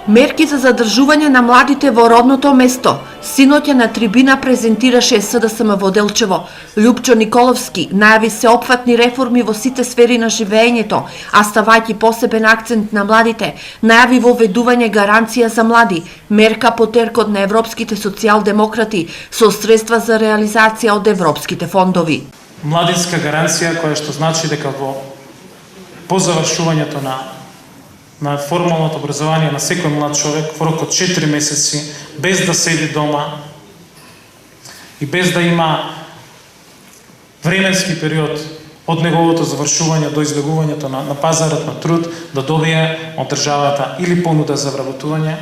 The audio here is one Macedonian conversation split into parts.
Мерки за задржување на младите во родното место. Синоќа на трибина презентираше СДСМ во Делчево. Љупчо Николовски најави сеопфатни реформи во сите сфери на живеењето, а ставајќи посебен акцент на младите, најави воведување гаранција за млади, мерка по теркот на европските социјалдемократи со средства за реализација од европските фондови. Младинска гаранција која што значи дека по завршувањето на формалното образование на секој млад човек во рок од 4 месеци, без да седи дома и без да има временски период од неговото завршување до избегувањето на пазарот на труд, да добие од државата или понуда за вработување,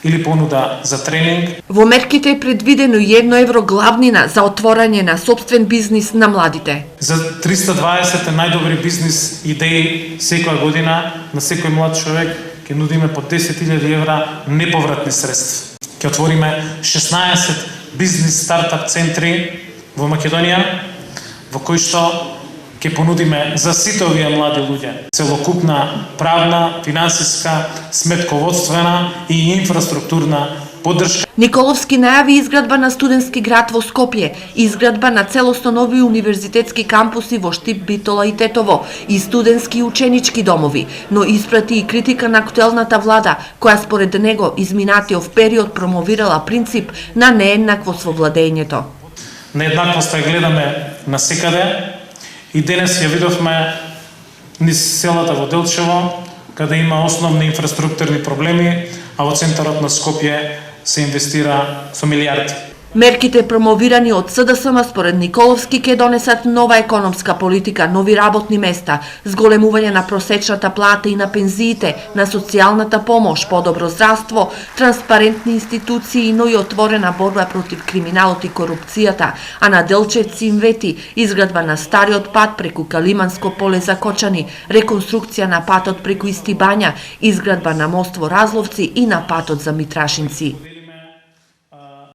или понуда за тренинг. Во мерките е предвидено 1 евро главнина за отворање на сопствен бизнис на младите. За 320 најдобри бизнис идеи секоја година на секој млад човек ќе нудиме по 10.000 евра неповратни средства. Ќе отвориме 16 бизнис стартап центри во Македонија, во кои што ќе понудиме за сите овие млади луѓе целокупна правна, финансиска, сметководствена и инфраструктурна поддршка. Николовски најави изградба на студентски град во Скопје, изградба на целосно нови универзитетски кампуси во Штип, Битола и Тетово и студентски и ученички домови, но испрати и критика на актуелната влада, која според него изминатиот период промовирала принцип на нееднаквост во владењето. Нееднаквоста ја гледаме насекаде. И денес ја видовме низ селата во Делчево, каде има основни инфраструктурни проблеми, а во центарот на Скопје се инвестира со милиарди. Мерките промовирани од СДСМ според Николовски ќе донесат нова економска политика, нови работни места, зголемување на просечната плата и на пензиите, на социјалната помош, подобро здравство, транспарентни институции, но и отворена борба против криминалот и корупцијата, а на делчевци им вети изградба на стариот пат преку Калиманско поле за Кочани, реконструкција на патот преку Истибања, изградба на мост во Разловци и на патот за Митрашинци.